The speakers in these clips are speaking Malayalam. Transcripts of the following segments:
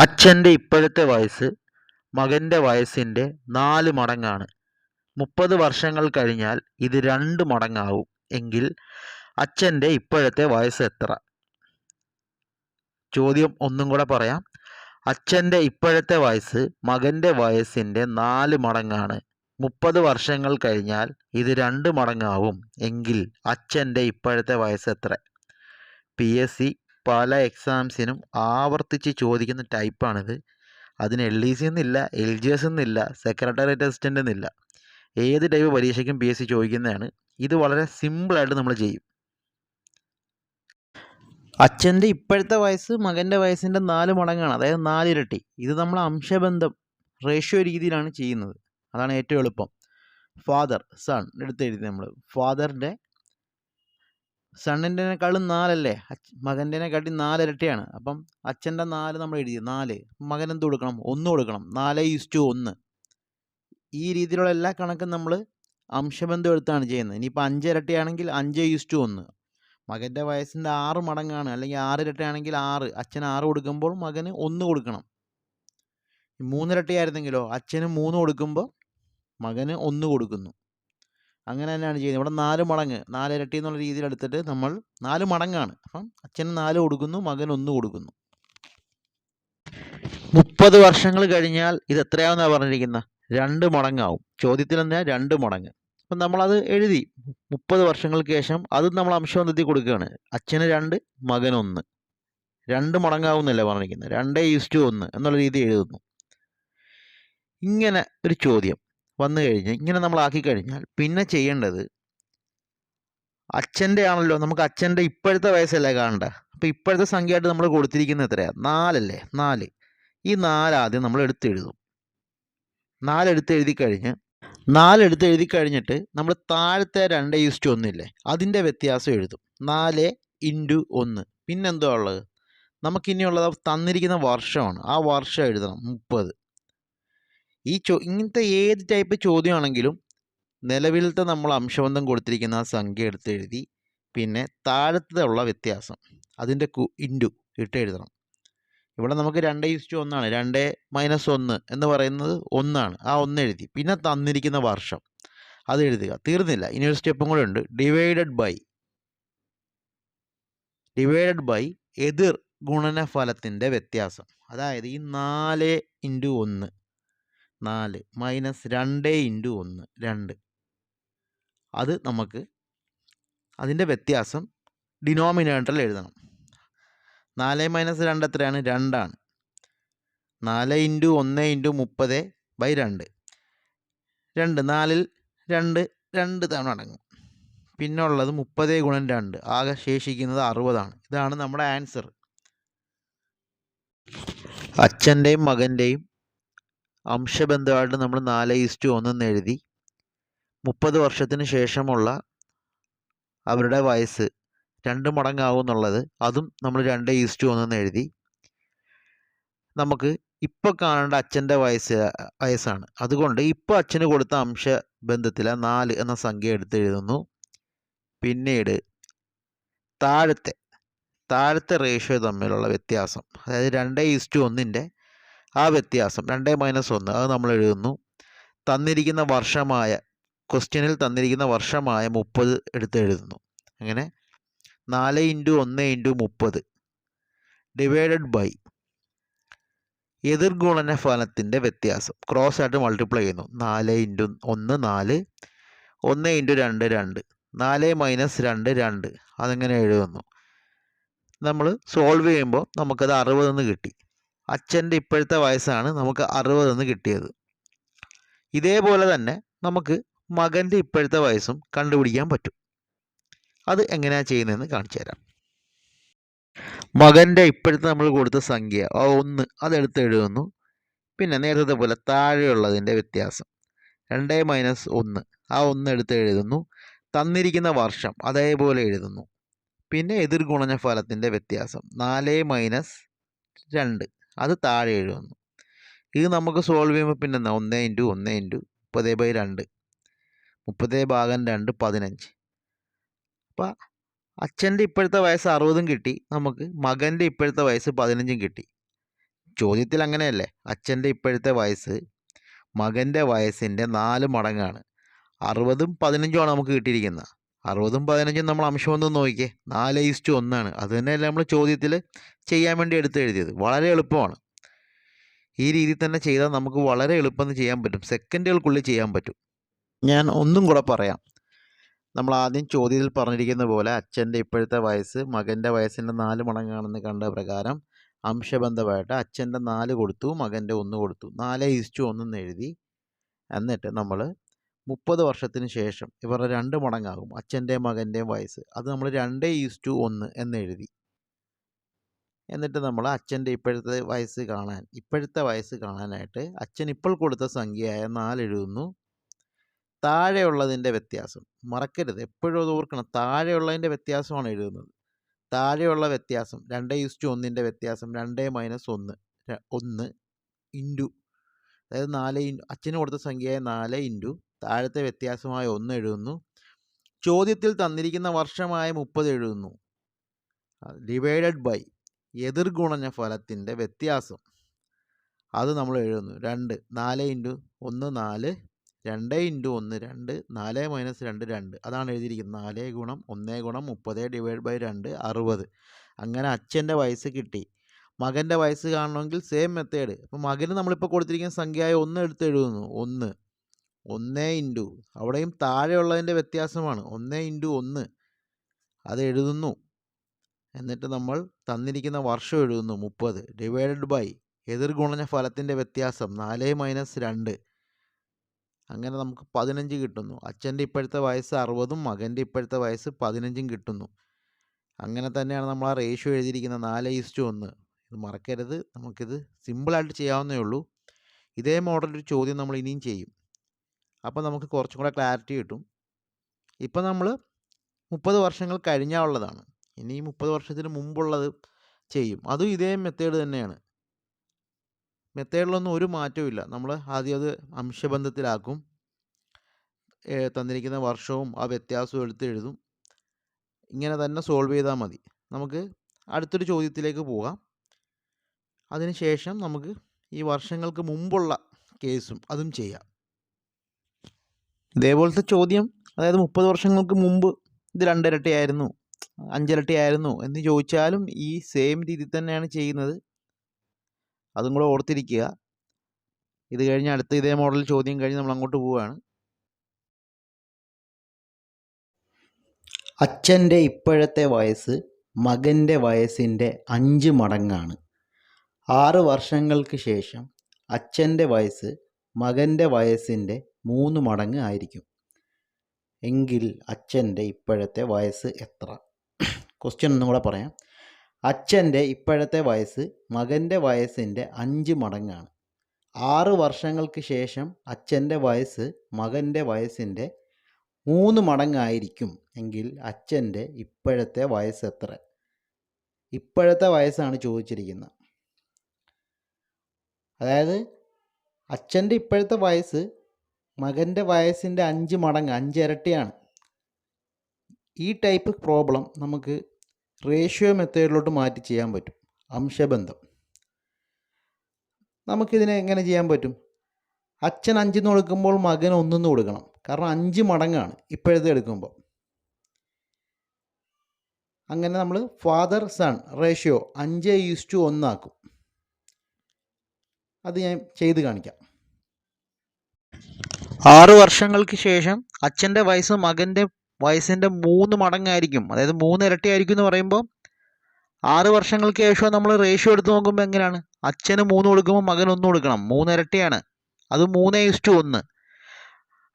അച്ഛൻ്റെ ഇപ്പോഴത്തെ വയസ്സ് മകൻ്റെ വയസ്സിൻ്റെ 4 മടങ്ങാണ്. 30 വർഷങ്ങൾ കഴിഞ്ഞാൽ ഇത് 2 മടങ്ങാവും. എങ്കിൽ അച്ഛൻ്റെ ഇപ്പോഴത്തെ വയസ്സ് എത്ര? ചോദ്യം ഒന്നും കൂടെ പറയാം. അച്ഛൻ്റെ ഇപ്പോഴത്തെ വയസ്സ് മകൻ്റെ വയസ്സിൻ്റെ 4 മടങ്ങാണ്. 30 വർഷങ്ങൾ കഴിഞ്ഞാൽ ഇത് 2 മടങ്ങാവും. എങ്കിൽ അച്ഛൻ്റെ ഇപ്പോഴത്തെ വയസ്സ് എത്ര? PSC പല എക്സാംസിനും ആവർത്തിച്ച് ചോദിക്കുന്ന ടൈപ്പാണിത്. അതിന് LDC എന്നില്ല, LGS എന്നില്ല, സെക്രട്ടേറിയറ്റ് അസിസ്റ്റൻ്റ് എന്നില്ല. ഏത് ടൈപ്പ് പരീക്ഷയ്ക്കും PSC ചോദിക്കുന്നതാണ്. ഇത് വളരെ സിമ്പിളായിട്ട് നമ്മൾ ചെയ്യും. അച്ഛൻ്റെ ഇപ്പോഴത്തെ വയസ്സ് മകൻ്റെ വയസ്സിൻ്റെ 4 മടങ്ങാണ്, അതായത് 4 ഇരട്ടി. ഇത് നമ്മൾ അംശബന്ധം റേഷ്യോ രീതിയിലാണ് ചെയ്യുന്നത്. അതാണ് ഏറ്റവും എളുപ്പം. ഫാദർ സൺ എടുത്തെഴുതി നമ്മൾ. ഫാദറിൻ്റെ സണ്ണിൻ്റെനേക്കാളും 4 അല്ലേ, മകൻ്റെനെക്കാട്ടി 4 ഇരട്ടിയാണ്. അപ്പം അച്ഛൻ്റെ 4 നമ്മൾ എഴുതി, 4. മകൻ എന്ത് കൊടുക്കണം? 1 കൊടുക്കണം. 4:1. ഈ രീതിയിലുള്ള എല്ലാ കണക്കും നമ്മൾ അംശബന്ധം എടുത്താണ് ചെയ്യുന്നത്. ഇനിയിപ്പോൾ 5 ഇരട്ടിയാണെങ്കിൽ 5:1. മകൻ്റെ വയസ്സിൻ്റെ 6 മടങ്ങാണ്, അല്ലെങ്കിൽ 6 ഇരട്ടിയാണെങ്കിൽ 6. അച്ഛന് 6 കൊടുക്കുമ്പോൾ മകന് 1 കൊടുക്കണം. 3 ഇരട്ടിയായിരുന്നെങ്കിലോ അച്ഛന് 3 കൊടുക്കുമ്പോൾ മകന് 1 കൊടുക്കുന്നു. അങ്ങനെ തന്നെയാണ് ചെയ്യുന്നത്. ഇവിടെ 4 മടങ്ങ്, 4 ഇരട്ടി എന്നുള്ള രീതിയിൽ എടുത്തിട്ട് നമ്മൾ 4 മടങ്ങാണ്. അപ്പം അച്ഛന് 4 കൊടുക്കുന്നു, മകൻ 1 കൊടുക്കുന്നു. 30 വർഷങ്ങൾ കഴിഞ്ഞാൽ ഇത് എത്രയാവുന്നാണ് പറഞ്ഞിരിക്കുന്നത്? 2 മടങ്ങാവും. ചോദ്യത്തിൽ എന്നാൽ 2 മടങ്ങ്. അപ്പം നമ്മളത് എഴുതി. 30 വർഷങ്ങൾക്ക് ശേഷം അതും നമ്മൾ അംശബന്ധത്തിൽ കൊടുക്കുകയാണ്. അച്ഛന് 2, മകൻ 1. 2 മടങ്ങാവുന്നല്ലേ പറഞ്ഞിരിക്കുന്നത്. 2:1 എന്നുള്ള രീതി എഴുതുന്നു. ഇങ്ങനെ ഒരു ചോദ്യം വന്നു കഴിഞ്ഞ് ഇങ്ങനെ നമ്മൾ ആക്കി കഴിഞ്ഞാൽ പിന്നെ ചെയ്യേണ്ടത്, അച്ഛൻ്റെ ആണല്ലോ, നമുക്ക് അച്ഛൻ്റെ ഇപ്പോഴത്തെ വയസ്സല്ലേ കാണണ്ട. അപ്പോൾ ഇപ്പോഴത്തെ സംഖ്യയായിട്ട് നമ്മൾ കൊടുത്തിരിക്കുന്നത് എത്രയാണ്? 4 അല്ലേ, 4. ഈ 4 ആദ്യം നമ്മൾ എടുത്തെഴുതും. 4 എടുത്തെഴുതി കഴിഞ്ഞിട്ട് നമ്മൾ താഴത്തെ 2:1 ഇല്ലേ, അതിൻ്റെ വ്യത്യാസം എഴുതും. 4:1. പിന്നെന്തോ ഉള്ളത്? നമുക്കിനിയുള്ളത് തന്നിരിക്കുന്ന വർഷമാണ്. ആ വർഷം എഴുതണം, 30. ഇങ്ങനത്തെ ഏത് ടൈപ്പ് ചോദ്യമാണെങ്കിലും നിലവിലത്തെ നമ്മൾ അംശബന്ധം കൊടുത്തിരിക്കുന്ന ആ സംഖ്യ എടുത്തെഴുതി, പിന്നെ താഴത്തെ ഉള്ള വ്യത്യാസം അതിൻ്റെ ഇൻറ്റു ഇട്ട് എഴുതണം. ഇവിടെ നമുക്ക് 2:1 ആണ്. 2 - 1 എന്ന് പറയുന്നത് 1 ആണ്. ആ 1 എഴുതി. പിന്നെ തന്നിരിക്കുന്ന വർഷം അത് എഴുതുക. തീർന്നില്ല, ഇനി ഒരു സ്റ്റെപ്പും കൂടെ ഉണ്ട്. ഡിവൈഡഡ് ബൈ എതിർ ഗുണനഫലത്തിൻ്റെ വ്യത്യാസം. അതായത് ഈ 4:1 4 മൈനസ് 2:1 2. അത് നമുക്ക് അതിൻ്റെ വ്യത്യാസം ഡിനോമിനേറ്ററിൽ എഴുതണം. 4 - 2 എത്രയാണ്? 2 ആണ്. 4:1:30/2. 2 4-ൽ 2 തവണ അടങ്ങും. പിന്നെ ഉള്ളത് 30 × 2. ആകെ ശേഷിക്കുന്നത് 60 ആണ്. ഇതാണ് നമ്മുടെ ആൻസർ. അച്ഛൻ്റെയും മകൻ്റെയും അംശബന്ധമായിട്ട് നമ്മൾ 4:1 എന്ന് എഴുതി. 30 വർഷത്തിന് ശേഷമുള്ള അവരുടെ വയസ്സ് 2 മടങ്ങാവും എന്നുള്ളത് അതും നമ്മൾ 2:1 എന്ന് എഴുതി. നമുക്ക് ഇപ്പോൾ കാണേണ്ട അച്ഛൻ്റെ വയസ്സാണ്. അതുകൊണ്ട് ഇപ്പോൾ അച്ഛന് കൊടുത്ത അംശബന്ധത്തിൽ 4 എന്ന സംഖ്യ എടുത്ത് എഴുതുന്നു. പിന്നീട് താഴത്തെ റേഷ്യോ തമ്മിലുള്ള വ്യത്യാസം, അതായത് 2:1 ആ വ്യത്യാസം 2 - 1 അത് നമ്മൾ എഴുതുന്നു. തന്നിരിക്കുന്ന വർഷമായ ക്വസ്റ്റ്യനിൽ തന്നിരിക്കുന്ന വർഷമായ 30 എടുത്ത് എഴുതുന്നു. അങ്ങനെ 4:1:30 ഡിവൈഡഡ് ബൈ എതിർഗുണന ഫലത്തിൻ്റെ വ്യത്യാസം. ക്രോസ് ആയിട്ട് മൾട്ടിപ്ലൈ ചെയ്യുന്നു. 4:1 4, 1:2 2. 4 - 2 2. അതെങ്ങനെ എഴുതുന്നു? നമ്മൾ സോൾവ് ചെയ്യുമ്പോൾ നമുക്കത് 60 എന്ന് കിട്ടി. അച്ഛൻ്റെ ഇപ്പോഴത്തെ വയസ്സാണ് നമുക്ക് 60 എന്ന് കിട്ടിയത്. ഇതേപോലെ തന്നെ നമുക്ക് മകൻ്റെ ഇപ്പോഴത്തെ വയസ്സും കണ്ടുപിടിക്കാൻ പറ്റും. അത് എങ്ങനെയാണ് ചെയ്യുന്നതെന്ന് കാണിച്ചു തരാം. മകൻ്റെ ഇപ്പോഴത്തെ നമ്മൾ കൊടുത്ത സംഖ്യ 1 അതെടുത്ത് എഴുതുന്നു. പിന്നെ നേരത്തെ പോലെ താഴെയുള്ളതിൻ്റെ വ്യത്യാസം 2 - 1 ആ 1 എടുത്ത് എഴുതുന്നു. തന്നിരിക്കുന്ന വർഷം അതേപോലെ എഴുതുന്നു. പിന്നെ എതിർഗുണന ഫലത്തിൻ്റെ വ്യത്യാസം 4 - 2 അത് താഴെ എഴുതുന്നു. ഇത് നമുക്ക് സോൾവ് ചെയ്യുമ്പോൾ പിന്നെ 1 × 1 × 30/2 30/2 15. അപ്പം അച്ഛൻ്റെ ഇപ്പോഴത്തെ വയസ്സ് 60 കിട്ടി, നമുക്ക് മകൻ്റെ ഇപ്പോഴത്തെ വയസ്സ് 15 കിട്ടി. ചോദ്യത്തിൽ അങ്ങനെയല്ലേ, അച്ഛൻ്റെ ഇപ്പോഴത്തെ വയസ്സ് മകൻ്റെ വയസ്സിൻ്റെ 4 മടങ്ങാണ്. 60ഉം 15ഉമാണ് നമുക്ക് കിട്ടിയിരിക്കുന്നത്. 60ഉം 15ഉം നമ്മൾ അംശബന്ധം നോക്കിക്കേ, 4:1 അത് തന്നെയല്ലേ നമ്മൾ ചോദ്യത്തിൽ ചെയ്യാൻ വേണ്ടി എഴുതിയത്. വളരെ എളുപ്പമാണ്. ഈ രീതിയിൽ തന്നെ ചെയ്താൽ നമുക്ക് വളരെ എളുപ്പം ചെയ്യാൻ പറ്റും, സെക്കൻഡുകൾക്കുള്ളിൽ ചെയ്യാൻ പറ്റും. ഞാൻ ഒന്നും കൂടെ പറയാം. നമ്മൾ ആദ്യം ചോദ്യത്തിൽ പറഞ്ഞിരിക്കുന്ന പോലെ അച്ഛൻ്റെ ഇപ്പോഴത്തെ വയസ്സ് മകൻ്റെ വയസ്സിൻ്റെ 4 മടങ്ങാണെന്ന് കണ്ട പ്രകാരം അംശബന്ധമായിട്ട് അച്ഛൻ്റെ 4 കൊടുത്തു, മകൻ്റെ 1 കൊടുത്തു, 4:1 എഴുതി. എന്നിട്ട് നമ്മൾ 30 വർഷത്തിന് ശേഷം ഇവരുടെ 2 മടങ്ങാകും അച്ഛൻ്റെയും മകൻ്റെയും വയസ്സ്, അത് നമ്മൾ 2:1 എന്നെഴുതി. എന്നിട്ട് നമ്മൾ അച്ഛൻ്റെ ഇപ്പോഴത്തെ വയസ്സ് കാണാനായിട്ട് അച്ഛൻ ഇപ്പോൾ കൊടുത്ത സംഖ്യയായ 4 എഴുതുന്നു. താഴെയുള്ളതിൻ്റെ വ്യത്യാസം മറക്കരുത്, എപ്പോഴും അത് ഓർക്കണം, താഴെയുള്ളതിൻ്റെ വ്യത്യാസമാണ് എഴുതുന്നത്. താഴെയുള്ള വ്യത്യാസം 2:1 വ്യത്യാസം 2 - 1 1 ഇൻറ്റു, അതായത് 4 അച്ഛന് കൊടുത്ത സംഖ്യയായ 4 ഇൻറ്റു താഴത്തെ വ്യത്യാസമായ 1 എഴുതുന്നു. ചോദ്യത്തിൽ തന്നിരിക്കുന്ന വർഷമായ 30 എഴുതുന്നു. ഡിവൈഡഡ് ബൈ എതിർഗുണന ഫലത്തിൻ്റെ വ്യത്യാസം, അത് നമ്മൾ എഴുതുന്നു. 2 4 ഇൻറ്റു 1 4, 2 ഇൻറ്റു 1 2, 4 - 2 2, അതാണ് എഴുതിയിരിക്കുന്നത്. 4 × 1 × 30 ഡിവൈഡ് ബൈ 2 60. അങ്ങനെ അച്ഛൻ്റെ വയസ്സ് കിട്ടി. മകൻ്റെ വയസ്സ് കാണണമെങ്കിൽ സെയിം മെത്തേഡ്. അപ്പോൾ മകന് നമ്മളിപ്പോൾ കൊടുത്തിരിക്കുന്ന സംഖ്യയായ 1 എടുത്ത് എഴുതുന്നു. 1 ഇൻറ്റു, അവിടെയും താഴെയുള്ളതിൻ്റെ വ്യത്യാസമാണ്, 1 ഇൻറ്റു 1 അത് എഴുതുന്നു. എന്നിട്ട് നമ്മൾ തന്നിരിക്കുന്ന വർഷം എഴുതുന്നു 30 ഡിവൈഡഡ് ബൈ എതിർഗുണന ഫലത്തിൻ്റെ വ്യത്യാസം 4 - 2, അങ്ങനെ നമുക്ക് 15 കിട്ടുന്നു. അച്ഛൻ്റെ ഇപ്പോഴത്തെ വയസ്സ് 60ഉം മകൻ്റെ ഇപ്പോഴത്തെ വയസ്സ് 15ഉം കിട്ടുന്നു. അങ്ങനെ തന്നെയാണ് നമ്മൾ ആ റേഷ്യോ എഴുതിയിരിക്കുന്നത്, 4:1. ഇത് മറക്കരുത്, നമുക്കിത് സിമ്പിളായിട്ട് ചെയ്യാവുന്നേ ഉള്ളൂ. ഇതേ മോഡലൊരു ചോദ്യം നമ്മൾ ഇനിയും ചെയ്യും, അപ്പോൾ നമുക്ക് കുറച്ചും കൂടെ ക്ലാരിറ്റി കിട്ടും. ഇപ്പം നമ്മൾ 30 വർഷങ്ങൾ കഴിഞ്ഞാലുള്ളതാണ്, ഇനി 30 വർഷത്തിന് മുമ്പുള്ളത് ചെയ്യും. അതും ഇതേ മെത്തേഡ് തന്നെയാണ്, മെത്തേഡിലൊന്നും ഒരു മാറ്റവും ഇല്ല. നമ്മൾ ആദ്യം അത് അംശബന്ധത്തിലാക്കും, തന്നിരിക്കുന്ന വർഷവും ആ വ്യത്യാസവും എടുത്ത് എഴുതും. ഇങ്ങനെ തന്നെ സോൾവ് ചെയ്താൽ മതി. നമുക്ക് അടുത്തൊരു ചോദ്യത്തിലേക്ക് പോകാം. അതിനുശേഷം നമുക്ക് ഈ വർഷങ്ങൾക്ക് മുമ്പുള്ള കേസും അതും ചെയ്യാം. ഇതേപോലത്തെ ചോദ്യം, അതായത് 30 വർഷങ്ങൾക്ക് മുമ്പ് ഇത് 2 ഇരട്ടിയായിരുന്നു 5 ഇരട്ടിയായിരുന്നു എന്ന് ചോദിച്ചാലും ഈ സെയിം രീതിയിൽ തന്നെയാണ് ചെയ്യുന്നത്, അതും കൂടെ ഓർത്തിരിക്കുക. ഇത് കഴിഞ്ഞ് അടുത്ത ഇതേ മോഡൽ ചോദ്യം കഴിഞ്ഞ് നമ്മൾ അങ്ങോട്ട് പോവുകയാണ്. അച്ഛൻ്റെ ഇപ്പോഴത്തെ വയസ്സ് മകൻ്റെ വയസ്സിൻ്റെ 5 മടങ്ങാണ്. 6 വർഷങ്ങൾക്ക് ശേഷം അച്ഛൻ്റെ വയസ്സ് മകൻ്റെ വയസ്സിൻ്റെ 3 മടങ്ങ് ആയിരിക്കും. എങ്കിൽ അച്ഛൻ്റെ ഇപ്പോഴത്തെ വയസ്സ് എത്ര? ക്വസ്റ്റ്യൻ ഒന്നും കൂടെ പറയാം. അച്ഛൻ്റെ ഇപ്പോഴത്തെ വയസ്സ് മകൻ്റെ വയസ്സിൻ്റെ 5 മടങ്ങാണ്. 6 വർഷങ്ങൾക്ക് ശേഷം അച്ഛൻ്റെ വയസ്സ് മകൻ്റെ വയസ്സിൻ്റെ 3 മടങ്ങായിരിക്കും. എങ്കിൽ അച്ഛൻ്റെ ഇപ്പോഴത്തെ വയസ്സ് എത്ര? ഇപ്പോഴത്തെ വയസ്സാണ് ചോദിച്ചിരിക്കുന്നത്. അതായത് അച്ഛൻ്റെ ഇപ്പോഴത്തെ വയസ്സ് മകൻ്റെ വയസ്സിൻ്റെ 5 മടങ്ങ്, 5 ഇരട്ടിയാണ്. ഈ ടൈപ്പ് പ്രോബ്ലം നമുക്ക് റേഷ്യോ മെത്തേഡിലോട്ട് മാറ്റി ചെയ്യാൻ പറ്റും, അംശബന്ധം. നമുക്കിതിനെ എങ്ങനെ ചെയ്യാൻ പറ്റും? അച്ഛൻ 5 കൊടുക്കുമ്പോൾ മകൻ 1 കൊടുക്കണം, കാരണം 5 മടങ്ങാണ് ഇപ്പോഴത്തെ എടുക്കുമ്പോൾ. അങ്ങനെ നമ്മൾ ഫാദർ സൺ റേഷ്യോ 5:1 ആക്കും. അത് ഞാൻ ചെയ്ത് കാണിക്കാം. 6 വർഷങ്ങൾക്ക് ശേഷം അച്ഛൻ്റെ വയസ്സ് മകൻ്റെ വയസ്സിൻ്റെ 3 മടങ്ങായിരിക്കും, അതായത് 3 ഇരട്ടിയായിരിക്കും എന്ന് പറയുമ്പോൾ 6 വർഷങ്ങൾക്ക് ശേഷം നമ്മൾ റേഷ്യോ എടുത്ത് നോക്കുമ്പോൾ എങ്ങനെയാണ്? അച്ഛന് 3 കൊടുക്കുമ്പോൾ മകൻ 1 കൊടുക്കണം, 3 ഇരട്ടിയാണ്, അത് 3:1.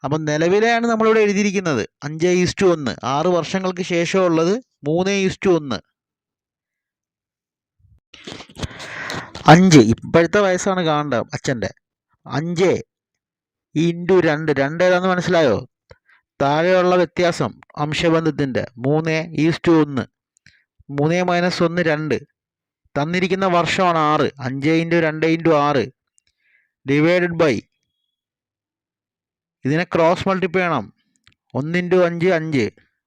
അപ്പം നിലവിലെയാണ് നമ്മളിവിടെ എഴുതിയിരിക്കുന്നത് 5:1. 6 വർഷങ്ങൾക്ക് ശേഷമുള്ളത് 3:1. 5 ഇപ്പോഴത്തെ വയസ്സാണ് കാണേണ്ടത് അച്ഛൻ്റെ. 5 ഇൻറ്റു 2, 2 ഏതാണെന്ന് മനസ്സിലായോ? താഴെയുള്ള വ്യത്യാസം അംശബന്ധത്തിൻ്റെ 3:1. 3 - 1 2. തന്നിരിക്കുന്ന വർഷമാണ് 6. 5 ഇൻറ്റു 2 ഇൻറ്റു 6 ഡിവൈഡഡ് ബൈ, ഇതിനെ ക്രോസ് മൾട്ടിപ്ലൈ ചെയ്യണം. 1 ഇൻറ്റു 5 5,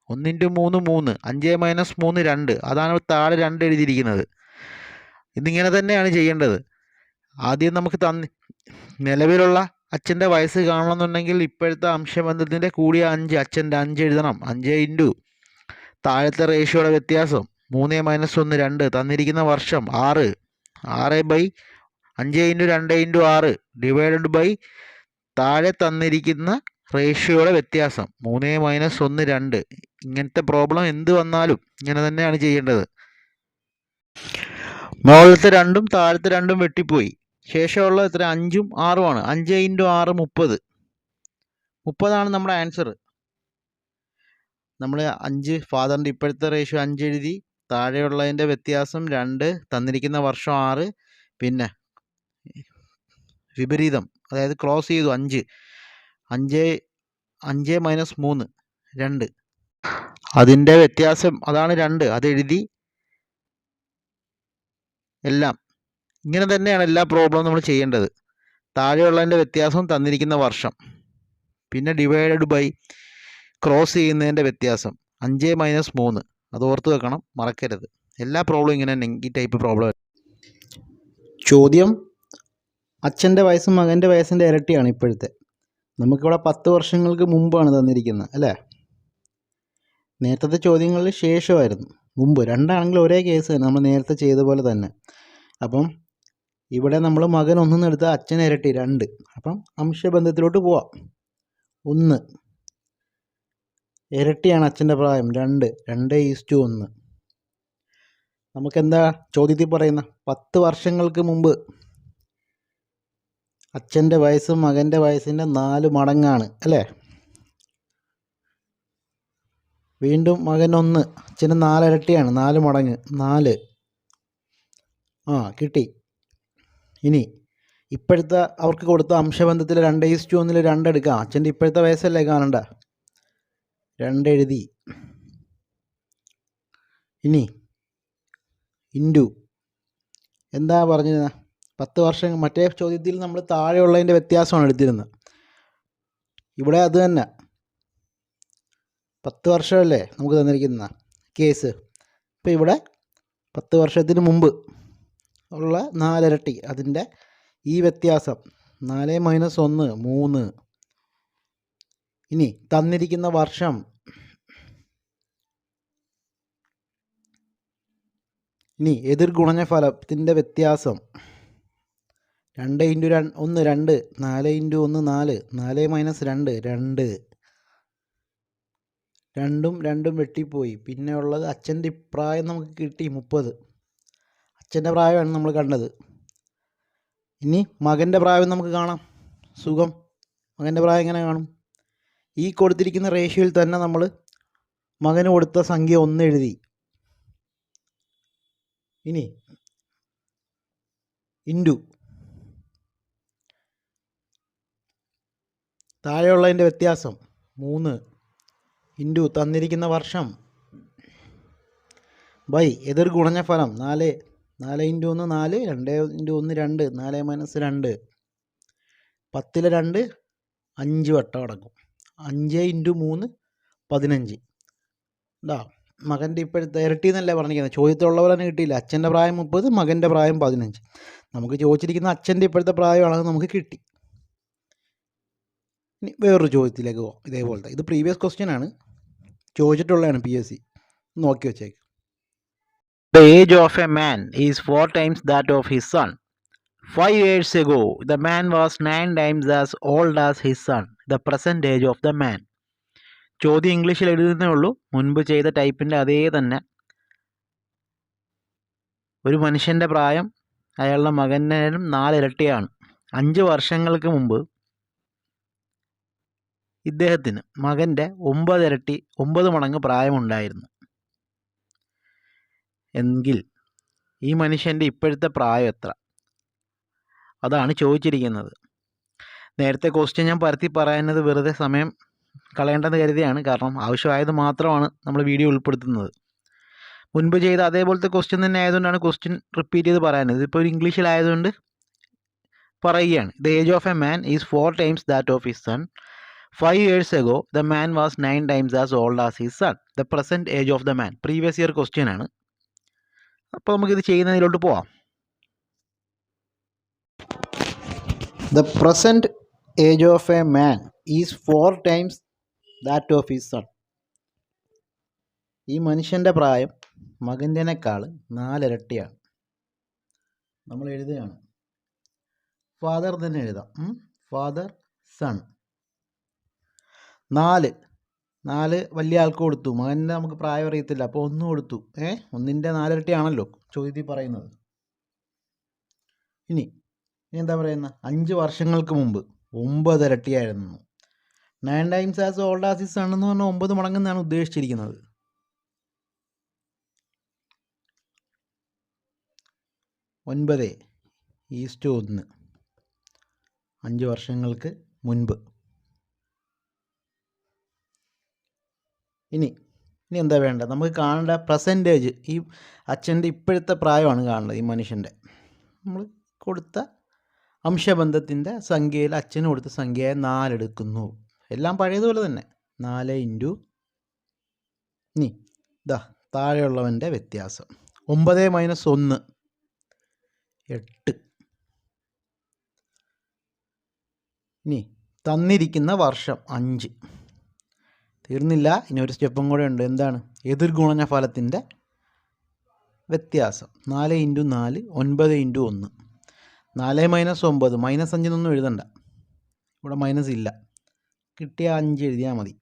1 ഇൻറ്റു 3 3, 5 - 3 2, അതാണ് താഴെ 2 എഴുതിയിരിക്കുന്നത്. ഇതിങ്ങനെ തന്നെയാണ് ചെയ്യേണ്ടത്. ആദ്യം നമുക്ക് നിലവിലുള്ള അച്ഛൻ്റെ വയസ്സ് കാണണമെന്നുണ്ടെങ്കിൽ ഇപ്പോഴത്തെ അംശബന്ധത്തിൻ്റെ കൂടിയ 5 അച്ഛൻ്റെ 5 എഴുതണം. 5 ഇൻറ്റു താഴത്തെ റേഷ്യോയുടെ വ്യത്യാസം 3 - 1 2 തന്നിരിക്കുന്ന വർഷം 6 6/5 ഇൻറ്റു 2 ഇൻറ്റു 6 ഡിവൈഡഡ് ബൈ താഴെ തന്നിരിക്കുന്ന റേഷ്യോയുടെ വ്യത്യാസം 3 - 1 2. ഇങ്ങനത്തെ പ്രോബ്ലം എന്ത് വന്നാലും ഇങ്ങനെ തന്നെയാണ് ചെയ്യേണ്ടത്. മുകളിലത്തെ 2ഉം താഴത്തെ 2ഉം വെട്ടിപ്പോയി. ശേഷമുള്ള എത്ര 5ഉം 6ഉമാണ്. 5 ഇൻറ്റു 6 30. 30ആണ് നമ്മുടെ ആൻസർ. നമ്മൾ 5 ഫാദറിൻ്റെ ഇപ്പോഴത്തെ റേഷ്യോ 5 എഴുതി, താഴെയുള്ളതിൻ്റെ വ്യത്യാസം 2, തന്നിരിക്കുന്ന വർഷം 6, പിന്നെ വിപരീതം അതായത് ക്രോസ് ചെയ്തു 5 - 3 2, അതിൻ്റെ വ്യത്യാസം അതാണ് 2, അതെഴുതി. എല്ലാം ഇങ്ങനെ തന്നെയാണ് എല്ലാ പ്രോബ്ലവും നമ്മൾ ചെയ്യേണ്ടത്. താഴെയുള്ളതിൻ്റെ വ്യത്യാസം തന്നിരിക്കുന്ന വർഷം, പിന്നെ ഡിവൈഡഡ് ബൈ ക്രോസ് ചെയ്യുന്നതിൻ്റെ വ്യത്യാസം 5 - 3. അത് ഓർത്ത് വെക്കണം, മറക്കരുത്. എല്ലാ പ്രോബ്ലവും ഇങ്ങനെ തന്നെ, ഈ ടൈപ്പ് പ്രോബ്ലം. ചോദ്യം അച്ഛൻ്റെ വയസ്സും മകൻ്റെ വയസ്സിൻ്റെ ഇരട്ടിയാണ് ഇപ്പോഴത്തെ. നമുക്കിവിടെ 10 വർഷങ്ങൾക്ക് മുമ്പാണ് തന്നിരിക്കുന്നത് അല്ലേ. നേരത്തെ ചോദ്യങ്ങളിൽ ശേഷമായിരുന്നു, മുമ്പ്. രണ്ടാണെങ്കിലും ഒരേ കേസ് തന്നെ, നമ്മൾ നേരത്തെ ചെയ്ത പോലെ തന്നെ. അപ്പം ഇവിടെ നമ്മൾ മകൻ 1 എടുത്താൽ അച്ഛൻ ഇരട്ടി 2. അപ്പം അംശബന്ധത്തിലോട്ട് പോവാം. 1 ഇരട്ടിയാണ് അച്ഛൻ്റെ പ്രായം 2 2:1. നമുക്കെന്താ ചോദ്യത്തിൽ പറയുന്ന 10 വർഷങ്ങൾക്ക് മുമ്പ് അച്ഛൻ്റെ വയസ്സും മകൻ്റെ വയസ്സിൻ്റെ 4 മടങ്ങാണ് അല്ലേ. വീണ്ടും മകൻ 1, അച്ഛന് 4 ഇരട്ടിയാണ്, 4 മടങ്ങ് 4. കിട്ടി. ഇനി ഇപ്പോഴത്തെ അവർക്ക് കൊടുത്ത അംശബന്ധത്തിൽ 2:1 2 എടുക്കാം. അച്ഛൻ്റെ ഇപ്പോഴത്തെ വയസ്സല്ലേ കാണണ്ട, 2 എഴുതി. ഇനി ഇൻറ്റു എന്താ പറഞ്ഞിരുന്നത് 10 വർഷം. മറ്റേ ചോദ്യത്തിൽ നമ്മൾ താഴെയുള്ളതിൻ്റെ വ്യത്യാസമാണ് എടുത്തിരുന്നത്. ഇവിടെ അത് തന്നെ 10 വർഷമല്ലേ നമുക്ക് തന്നിരിക്കുന്ന കേസ്. ഇപ്പോൾ ഇവിടെ 10 വർഷത്തിന് മുമ്പ് ഉള്ള 4 ഇരട്ടി, അതിൻ്റെ ഈ വ്യത്യാസം 4 - 1 3. ഇനി തന്നിരിക്കുന്ന വർഷം, ഇനി എതിർ ഗുണനഫലത്തിൻ്റെ വ്യത്യാസം 2 ഇൻറ്റു 1 2, 4 ഇൻറ്റു 1 4, 4 - 2 2. 2ഉം 2ഉം വെട്ടിപ്പോയി. പിന്നെ ഉള്ളത് അച്ഛൻ്റെ പ്രായം നമുക്ക് കിട്ടി 30. അച്ഛൻ്റെ പ്രായമാണ് നമ്മൾ കണ്ടത്. ഇനി മകൻ്റെ പ്രായം നമുക്ക് കാണാം. സുഖം. മകൻ്റെ പ്രായം എങ്ങനെ കാണും? ഈ കൊടുത്തിരിക്കുന്ന റേഷ്യോയിൽ തന്നെ നമ്മൾ മകന് കൊടുത്ത സംഖ്യ 1 എഴുതി. ഇനി ഇൻറ്റു താഴെയുള്ളതിൻ്റെ വ്യത്യാസം 3 ഇൻറ്റു തന്നിരിക്കുന്ന വർഷം ബൈ എതിർ ഗുണനഫലം 4 4 ഇൻറ്റു 1 4, 2 ഇൻറ്റു 1 2, 4 - 2. 10 2 5 വട്ടം അടക്കും. 5 ഇൻറ്റു 3 15. എന്താ മകൻ്റെ ഇപ്പോഴത്തെ ഇരട്ടി എന്നല്ലേ പറഞ്ഞിരിക്കുന്നത്. ചോദ്യത്തിലുള്ളവർ തന്നെ കിട്ടിയില്ല. അച്ഛൻ്റെ പ്രായം 30, മകൻ്റെ പ്രായം 15. നമുക്ക് ചോദിച്ചിരിക്കുന്ന അച്ഛൻ്റെ ഇപ്പോഴത്തെ പ്രായമാണെന്ന് നമുക്ക് കിട്ടി. ഇനി വേറൊരു ചോദ്യത്തിലേക്ക് പോകാം. ഇതേപോലത്തെ, ഇത് പ്രീവിയസ് ക്വസ്റ്റ്യൻ ആണ്, ചോദിച്ചിട്ടുള്ളതാണ് PSC. നോക്കി വെച്ചേക്ക്. The age of a man is 4 times that of his son. 5 years ago, the man was 9 times as old as his son. The present age of the man. ചോദ്യം ഇംഗ്ലീഷിൽ എഴുതുന്നേ ഉള്ളൂ, മുൻപ് ചെയ്ത ടൈപ്പിൻ്റെ അതേ തന്നെ. ഒരു മനുഷ്യൻ്റെ പ്രായം അയാളുടെ മകനും 4 ഇരട്ടിയാണ്. 5 വർഷങ്ങൾക്ക് മുമ്പ് ഇദ്ദേഹത്തിന് മകൻ്റെ 9 ഇരട്ടി 9 മടങ്ങ് പ്രായമുണ്ടായിരുന്നു എങ്കിൽ ഈ മനുഷ്യൻ്റെ ഇപ്പോഴത്തെ പ്രായം എത്ര? അതാണ് ചോദിച്ചിരിക്കുന്നത്. നേരത്തെ ക്വസ്റ്റ്യൻ ഞാൻ പരത്തി പറയുന്നത് വെറുതെ സമയം കളയേണ്ടെന്ന് കരുതിയാണ്. കാരണം ആവശ്യമായത് മാത്രമാണ് നമ്മൾ വീഡിയോ ഉൾപ്പെടുത്തുന്നത്. മുൻപ് ചെയ്ത അതേപോലത്തെ ക്വസ്റ്റ്യൻ തന്നെ ആയതുകൊണ്ടാണ് ക്വസ്റ്റ്യൻ റിപ്പീറ്റ് ചെയ്ത് പറയുന്നത്. ഇതിപ്പോൾ ഒരു ഇംഗ്ലീഷിലായതുകൊണ്ട് പറയുകയാണ്. The age of a man is 4 times that of his son. 5 years ago, the man was 9 times as old as his son. The present age of the man. Previous year question ആണ്. അപ്പോൾ നമുക്കിത് ചെയ്യുന്നതിലോട്ട് പോവാം. The present age of a man is 4 times that of his son. ഈ മനുഷ്യൻ്റെ പ്രായം മകൻ്റെനേക്കാൾ 4 ഇരട്ടിയാണ്. നമ്മൾ എഴുതുകയാണ്. ഫാദർ തന്നെ എഴുതാം. ഫാദർ സൺ 4 വലിയ ആൾക്ക് കൊടുത്തു. മകൻ്റെ നമുക്ക് പ്രായം അറിയത്തില്ല, അപ്പോൾ 1 കൊടുത്തു. 1ൻ്റെ 4 ഇരട്ടിയാണല്ലോ ചോദ്യത്തിൽ പറയുന്നത്. ഇനി എന്താ പറയുന്നത്? 5 വർഷങ്ങൾക്ക് മുമ്പ് 9 ഇരട്ടിയായിരുന്നു. 9 times as old as his son എന്ന് പറഞ്ഞാൽ 9 മടങ്ങെന്നാണ് ഉദ്ദേശിച്ചിരിക്കുന്നത്. 9:1 5 വർഷങ്ങൾക്ക് മുൻപ്. ഇനി എന്താ വേണ്ടത്? നമുക്ക് കാണേണ്ട പെർസെൻറ്റേജ്. ഈ അച്ഛൻ്റെ ഇപ്പോഴത്തെ പ്രായമാണ് കാണേണ്ടത്. ഈ മനുഷ്യൻ്റെ നമ്മൾ കൊടുത്ത അംശബന്ധത്തിൻ്റെ സംഖ്യയിൽ അച്ഛന് കൊടുത്ത സംഖ്യയെ 4 എടുക്കുന്നു. എല്ലാം പഴയതുപോലെ തന്നെ. 4 ഇൻറ്റു ഇനി താഴെയുള്ളവൻ്റെ വ്യത്യാസം 9 - 1 8. ഇനി തന്നിരിക്കുന്ന വർഷം 5. തീർന്നില്ല, ഇനി ഒരു സ്റ്റെപ്പും കൂടെ ഉണ്ട്. എന്താണ്? എതിർഗുണന ഫലത്തിൻ്റെ വ്യത്യാസം. 4 ഇൻറ്റു 4 9 ഇൻറ്റു 1. 4 - 9 -5 എന്നൊന്നും എഴുതണ്ട, ഇവിടെ മൈനസ് ഇല്ല. കിട്ടിയ 5 എഴുതിയാൽ മതി.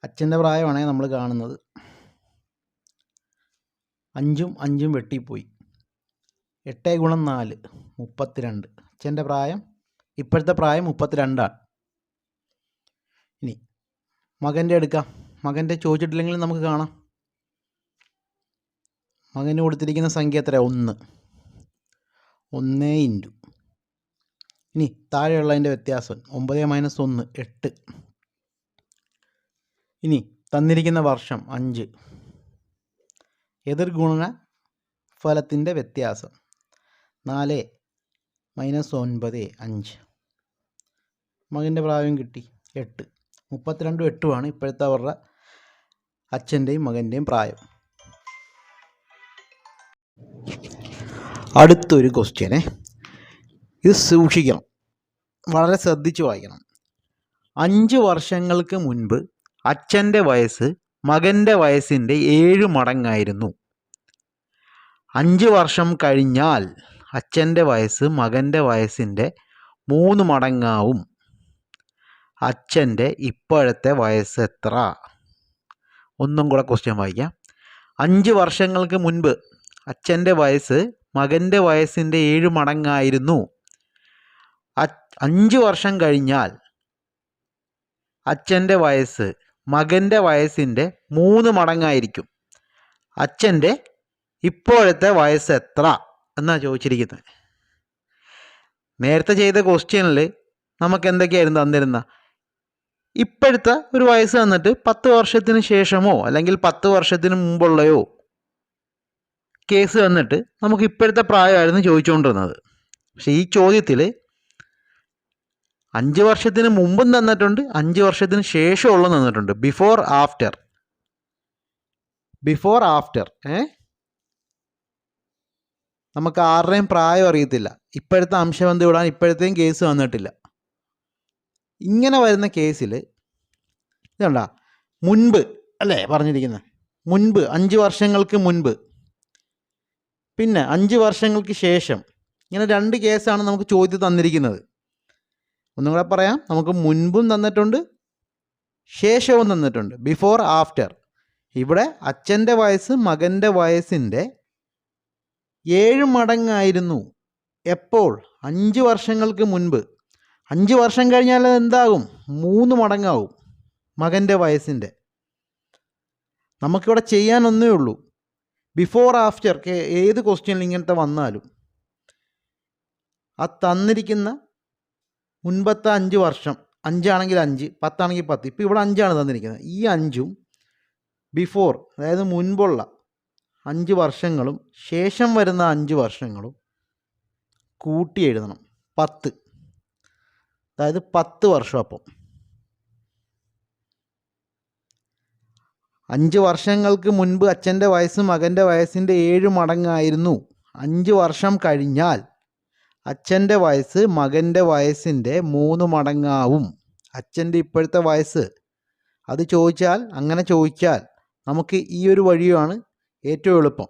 അച്ഛൻ്റെ പ്രായമാണേ നമ്മൾ കാണുന്നത്. 5ഉം 5ഉം വെട്ടിപ്പോയി. 8 × 4 32. അച്ഛൻ്റെ പ്രായം ഇപ്പോഴത്തെ പ്രായം 32ആണ്. ഇനി മകൻ്റെ എടുക്കാം. മകൻ്റെ ചോദിച്ചിട്ടില്ലെങ്കിലും നമുക്ക് കാണാം. മകന് കൊടുത്തിരിക്കുന്ന സംഖ്യ എത്ര? 1 ഇൻറ്റു ഇനി താഴെയുള്ളതിൻ്റെ വ്യത്യാസം 9 - 1 8. ഇനി തന്നിരിക്കുന്ന വർഷം 5. എതിർഗുണന ഫലത്തിൻ്റെ വ്യത്യാസം 4 - 9 5. മകൻ്റെ പ്രായം കിട്ടി 8. 32 8 ഇപ്പോഴത്തെ അവരുടെ അച്ഛൻ്റെയും മകൻ്റെയും പ്രായം. അടുത്തൊരു ക്വസ്റ്റ്യനെ, ഇത് സൂക്ഷിക്കണം, വളരെ ശ്രദ്ധിച്ച് വായിക്കണം. 5 വർഷങ്ങൾക്ക് മുൻപ് അച്ഛൻ്റെ വയസ്സ് മകൻ്റെ വയസ്സിൻ്റെ 7 മടങ്ങായിരുന്നു. 5 വർഷം കഴിഞ്ഞാൽ അച്ഛൻ്റെ വയസ്സ് മകൻ്റെ വയസ്സിൻ്റെ 3 മടങ്ങാവും. അച്ഛൻ്റെ ഇപ്പോഴത്തെ വയസ്സ് എത്ര? ഒന്നും കൂടെ ക്വസ്റ്റ്യൻ വായിക്കാം. 5 വർഷങ്ങൾക്ക് മുൻപ് അച്ഛൻ്റെ വയസ്സ് മകൻ്റെ വയസ്സിൻ്റെ 7 മടങ്ങായിരുന്നു. 5 വർഷം കഴിഞ്ഞാൽ അച്ഛൻ്റെ വയസ്സ് മകൻ്റെ വയസ്സിൻ്റെ 3 മടങ്ങായിരിക്കും. അച്ഛൻ്റെ ഇപ്പോഴത്തെ വയസ്സ് എത്ര എന്നാണ് ചോദിച്ചിരിക്കുന്നത്. നേരത്തെ ചെയ്ത ക്വസ്റ്റ്യനിൽ നമുക്ക് എന്തൊക്കെയായിരുന്നു തന്നിരുന്ന? ഇപ്പോഴത്തെ ഒരു വയസ്സ് തന്നിട്ട് 10 വർഷത്തിന് ശേഷമോ അല്ലെങ്കിൽ 10 വർഷത്തിന് മുമ്പുള്ളയോ കേസ് തന്നിട്ട് നമുക്ക് ഇപ്പോഴത്തെ പ്രായമായിരുന്നു ചോദിച്ചുകൊണ്ടിരുന്നത്. പക്ഷേ ഈ ചോദ്യത്തിൽ 5 വർഷത്തിന് മുമ്പും തന്നിട്ടുണ്ട്, 5 വർഷത്തിന് ശേഷമുള്ള തന്നിട്ടുണ്ട്. ബിഫോർ ആഫ്റ്റർ നമുക്ക് ആരുടെയും പ്രായം അറിയത്തില്ല. ഇപ്പോഴത്തെ അംശബന്ധം ഇടാൻ ഇപ്പോഴത്തെയും കേസ് വന്നിട്ടില്ല. ഇങ്ങനെ വരുന്ന കേസിൽ ഇതുണ്ട മുൻപ് അല്ലേ പറഞ്ഞിരിക്കുന്നത്? മുൻപ് 5 വർഷങ്ങൾക്ക് മുൻപ്, പിന്നെ 5 വർഷങ്ങൾക്ക് ശേഷം. ഇങ്ങനെ 2 കേസാണ് നമുക്ക് ചോദ്യം തന്നിരിക്കുന്നത്. ഒന്നും കൂടെ പറയാം. നമുക്ക് മുൻപും തന്നിട്ടുണ്ട്, ശേഷവും തന്നിട്ടുണ്ട്. Before after. ഇവിടെ അച്ഛൻ്റെ വയസ്സ് മകൻ്റെ വയസ്സിൻ്റെ 7 മടങ്ങായിരുന്നു. എപ്പോൾ? 5 വർഷങ്ങൾക്ക് മുൻപ്. 5 വർഷം കഴിഞ്ഞാൽ എന്താകും? 3 മടങ്ങാവും മകൻ്റെ വയസ്സിൻ്റെ. നമുക്കിവിടെ ചെയ്യാനൊന്നേ ഉള്ളൂ. ബിഫോർ ആഫ്റ്റർ ഏത് ക്വസ്റ്റ്യനിൽ ഇങ്ങനത്തെ വന്നാലും ആ തന്നിരിക്കുന്ന മുൻപത്തെ 5 വർഷം, 5 ആണെങ്കിൽ 5, 10 ആണെങ്കിൽ 10. ഇപ്പോൾ ഇവിടെ 5 തന്നിരിക്കുന്നത്. ഈ 5ഉം ബിഫോർ, അതായത് മുൻപുള്ള 5 വർഷങ്ങളും ശേഷം വരുന്ന 5 വർഷങ്ങളും കൂട്ടി എഴുതണം. 10, അതായത് 10 വർഷം. അപ്പം 5 വർഷങ്ങൾക്ക് മുൻപ് അച്ഛൻ്റെ വയസ്സ് മകൻ്റെ വയസ്സിൻ്റെ 7 മടങ്ങായിരുന്നു. 5 വർഷം കഴിഞ്ഞാൽ അച്ഛൻ്റെ വയസ്സ് മകൻ്റെ വയസ്സിൻ്റെ 3 മടങ്ങാവും. അച്ഛൻ്റെ ഇപ്പോഴത്തെ വയസ്സ് അത് ചോദിച്ചാൽ, അങ്ങനെ ചോദിച്ചാൽ നമുക്ക് ഈ ഒരു വഴിയാണ് ഏറ്റവും എളുപ്പം.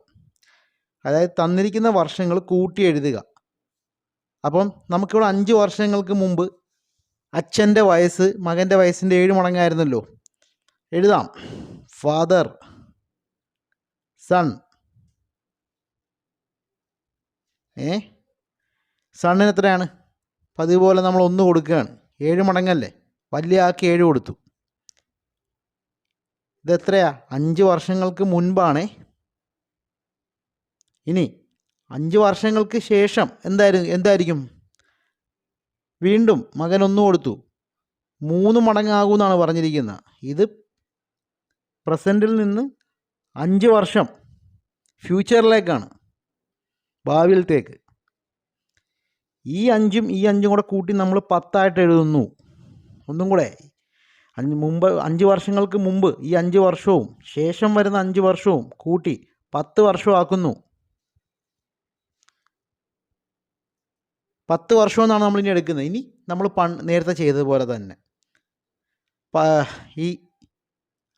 അതായത് തന്നിരിക്കുന്ന വർഷങ്ങൾ കൂട്ടി എഴുതുക. അപ്പം നമുക്കിവിടെ 5 വർഷങ്ങൾക്ക് മുമ്പ് അച്ഛൻ്റെ വയസ്സ് മകൻ്റെ വയസ്സിൻ്റെ 7 മടങ്ങായിരുന്നല്ലോ. എഴുതാം. ഫാദർ സൺ സണ്ണിന് എത്രയാണ്? പതിവ് പോലെ നമ്മൾ 1 കൊടുക്കുകയാണ്. 7 മടങ്ങല്ലേ, വലിയ ആക്കി 7 കൊടുത്തു. ഇതെത്രയാ? 5 വർഷങ്ങൾക്ക് മുൻപാണേ. ഇനി 5 വർഷങ്ങൾക്ക് ശേഷം എന്തായിരിക്കും? വീണ്ടും മകൻ 1 കൊടുത്തു, 3 മടങ്ങാകുമെന്നാണ് പറഞ്ഞിരിക്കുന്നത്. ഇത് പ്രസൻറ്റിൽ നിന്ന് 5 വർഷം ഫ്യൂച്ചറിലേക്കാണ്, ഭാവിയിലത്തേക്ക്. ഈ 5ഉം ഈ 5ഉം കൂടെ കൂട്ടി നമ്മൾ 10 എഴുതുന്നു. ഒന്നും കൂടെ 5 വർഷങ്ങൾക്ക് മുമ്പ് ഈ 5 വർഷവും ശേഷം വരുന്ന 5 വർഷവും കൂട്ടി 10 വർഷമാക്കുന്നു. 10 വർഷമെന്നാണ് നമ്മളിനി എടുക്കുന്നത്. ഇനി നമ്മൾ നേരത്തെ ചെയ്തതുപോലെ തന്നെ ഈ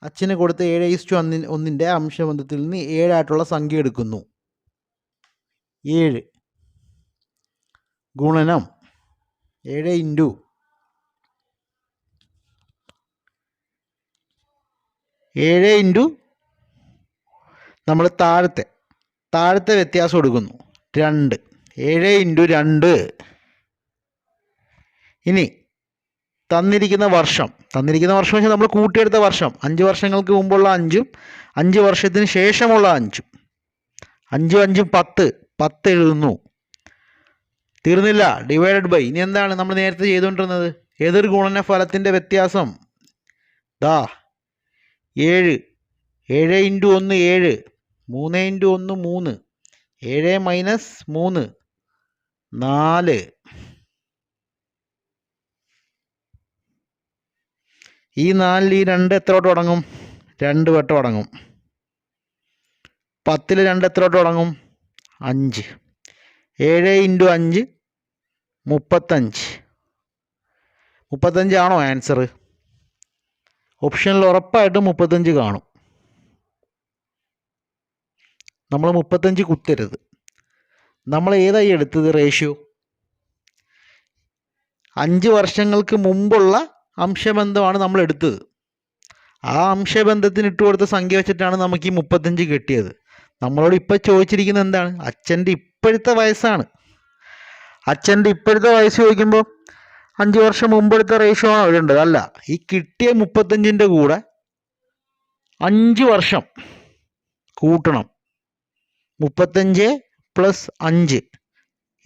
അച്ഛന് കൊടുത്ത 7:1 അംശബന്ധത്തിൽ നിന്ന് 7 ആയിട്ടുള്ള സംഖ്യ എടുക്കുന്നു. 7 ഗുണനം 7 ഇൻറ്റു 7 ഇൻറ്റു നമ്മൾ താഴത്തെ വ്യത്യാസം എടുക്കുന്നു 2. 7 ഇൻറ്റു 2. ഇനി തന്നിരിക്കുന്ന വർഷം വെച്ചാൽ നമ്മൾ കൂട്ടിയെടുത്ത വർഷം, 5 വർഷങ്ങൾക്ക് മുമ്പുള്ള 5ഉം 5 വർഷത്തിന് ശേഷമുള്ള 5ഉം. 5 5 10 എഴുതുന്നു. തീർന്നില്ല. Divided by. ഇനി എന്താണ് നമ്മൾ നേരത്തെ ചെയ്തുകൊണ്ടിരുന്നത്? എതിർ ഗുണന ഫലത്തിൻ്റെ വ്യത്യാസം. 7 ഇൻറ്റു 1 7, 3 ഇൻറ്റു 1 3, 7 മൈനസ് 3 4. ഈ 4 ഈ 2 എത്രോട്ട് തുടങ്ങും? 2 വട്ടം തുടങ്ങും. 10 2 എത്രോട്ട് തുടങ്ങും? 5. 7 ഇൻറ്റു 5 35. 35 ആണോ ആൻസർ? ഓപ്ഷനിൽ ഉറപ്പായിട്ടും 35 കാണും. നമ്മൾ 35 കുത്തരുത്. നമ്മൾ ഏതായി എടുത്തത് റേഷ്യോ? 5 വർഷങ്ങൾക്ക് മുമ്പുള്ള അംശബന്ധമാണ് നമ്മൾ എടുത്തത്. ആ അംശബന്ധത്തിന് ഇട്ട് കൊടുത്ത സംഖ്യ വെച്ചിട്ടാണ് നമുക്ക് ഈ 35 കിട്ടിയത്. നമ്മളോട് ഇപ്പോൾ ചോദിച്ചിരിക്കുന്നത് എന്താണ്? അച്ഛൻ്റെ ഇപ്പോഴത്തെ വയസ്സാണ്. അച്ഛൻ്റെ ഇപ്പോഴത്തെ വയസ്സ് ചോദിക്കുമ്പോൾ 5 വർഷം മുമ്പെടുത്ത റേഷ്യോ ആണ് എഴുതേണ്ടത്. അല്ല, ഈ കിട്ടിയ 35ൻ്റെ കൂടെ 5 വർഷം കൂട്ടണം. 35 + 5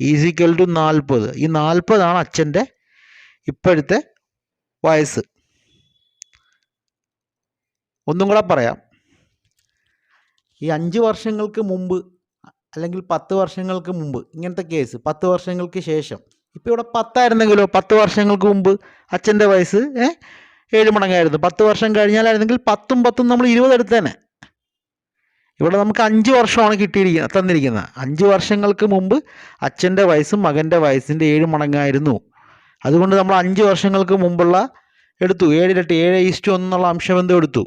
= 40. ഈ 40 അച്ഛൻ്റെ ഇപ്പോഴത്തെ വയസ്സ്. ഒന്നും കൂടെ പറയാം. ഈ 5 വർഷങ്ങൾക്ക് മുമ്പ് അല്ലെങ്കിൽ 10 വർഷങ്ങൾക്ക് മുമ്പ്, ഇങ്ങനത്തെ കേസ് 10 വർഷങ്ങൾക്ക് ശേഷം. ഇപ്പോൾ ഇവിടെ 10 ആയിരുന്നെങ്കിലോ, 10 വർഷങ്ങൾക്ക് മുമ്പ് അച്ഛൻ്റെ വയസ്സ് 7 മടങ്ങായിരുന്നു. 10 വർഷം കഴിഞ്ഞാലായിരുന്നെങ്കിൽ 10ഉം 10ഉം നമ്മൾ 20 എടുത്തേനെ. ഇവിടെ നമുക്ക് 5 വർഷമാണ് തന്നിരിക്കുന്നത്. 5 വർഷങ്ങൾക്ക് മുമ്പ് അച്ഛൻ്റെ വയസ്സും മകൻ്റെ വയസ്സിൻ്റെ 7 മടങ്ങായിരുന്നു. അതുകൊണ്ട് നമ്മൾ 5 വർഷങ്ങൾക്ക് മുമ്പുള്ള എടുത്തു. 7 ഇരട്ടി 7:1 എന്നുള്ള അംശബന്ധം എടുത്തു,